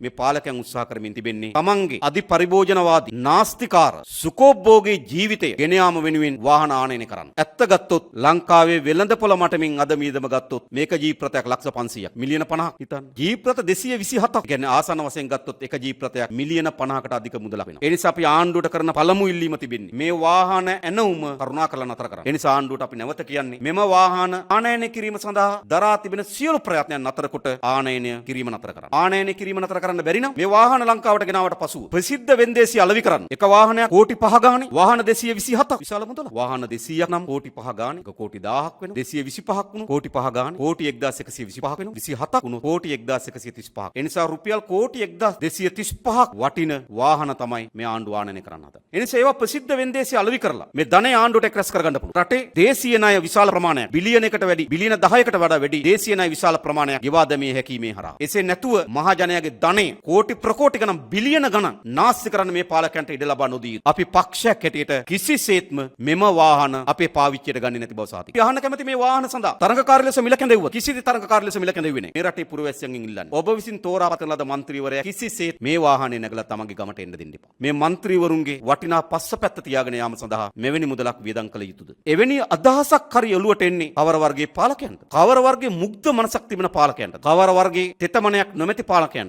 මේ පාලකයන් උත්සාහ කරමින් තිබෙන්නේ තමන්ගේ අධි පරිභෝජනවාදී නාස්තිකාර සුකෝපභෝගී ජීවිතය ගෙන යාම වෙනුවෙන් වාහන ආනයනය කරන්න. ඇත්ත ගත්තොත් ලංකාවේ වෙළඳපොළ මට්ටමින් අද මීදම ගත්තොත් මේක ජීප්‍රතයක් ලක්ෂ 500ක් මිලියන 50ක් හිතන්න. ජීප්‍රත 227ක්. කියන්නේ ආසන්න වශයෙන් ගත්තොත් එක ජීප්‍රතයක් මිලියන 50කට අධික මුදලක් වෙනවා. ඒ නිසා අපි ආණ්ඩුවට කරන පළමු ඉල්ලීම තිබෙන්නේ මේ වාහන ඇනවුම කරුණාකරලා නතර කරන්න. ඒ නිසා ආණ්ඩුවට අපි නැවත කියන්නේ මෙම වාහන ආනයනය කිරීම සඳහා දරා තිබෙන සියලු ප්‍රයත්නයන් නතර කොට ආනයනය කිරීම නතර කරන්න. ආනයනය කිරීම නතර කරන්න බැරි නම් මේ වාහන ලංකාවට ගෙනාවට පසුව ප්‍රසිද්ධ වෙන්දේසි අලෙවි කරන්න. එක වාහනයක් කෝටි 5 ගානේ වාහන 227ක් විශාල මුදලක්. වාහන 200ක් නම් කෝටි 5 ගානේ එක කෝටි 1000ක් වෙනවා. 225ක් වුණු කෝටි 5 ගානේ කෝටි 1125ක් වෙනවා. 27ක් වුණු කෝටි 1135ක්. ඒ නිසා රුපියල් කෝටි 1235ක් වටින වාහන තමයි මේ ආණ්ඩුව ආනයනය කරන්න හදන්නේ. ඒ නිසා ඒවා ප්‍රසිද්ධ වෙන්දේසි අලෙවි කරලා මේ ධනය ආණ්ඩුවට එක්රැස් කරගන්න පුළුවන්. රටේ දේශීය ණය විශාල ප්‍රමාණයක් බිලියනයකට වැඩි බිලියන 10කට වඩා වැඩි දේශීය ණය විශාල ප්‍රමාණයක් ගෙවා දැමීමේ හැකියීමේ හරහා. එසේ නැතුව මහා ජනයාගේ ධනෙ කෝටි ප්‍රකෝටි ගණන් බිලියන ගණන් නාස්ති කරන්න මේ පාලකයන්ට ඉඩ ලබා නොදී අපි පක්ෂයක් හැටියට කිසිසේත්ම මෙම වාහන අපේ පාවිච්චියට ගන්නේ නැති බව සාතික. අපි අහන්න කැමති මේ වාහන සඳහා තරඟකාරී ලෙස මිල කැඳෙව්වා. කිසිදු තරඟකාරී ලෙස මිල කැඳෙව්වේ නැහැ. මේ රටේ පුරවැසියන්ගෙන් ඉල්ලන්නේ. ඔබ විසින් තෝරා පත් කරන ලද മന്ത്രിවරයා කිසිසේත් මේ වාහනේ නැගලා තමන්ගේ ගමට එන්න දෙන්න එපා. මේ മന്ത്രിවරුන්ගේ වටිනා පස්සපැත්ත තියාගෙන යාම සඳහා මෙවැනි මුදලක් වියදම් කළ යුතුද? එවැනි අදහසක් හරි ඔළුවට එන්නේ කවර වර්ගයේ පාලකයන්ට? කවර වර්ගයේ මුග්ධ මනසක් තිබෙන පාලකයන්ට? කවර වර්ගයේ තෙතමනයක් නොමැති පාලකයන්ට?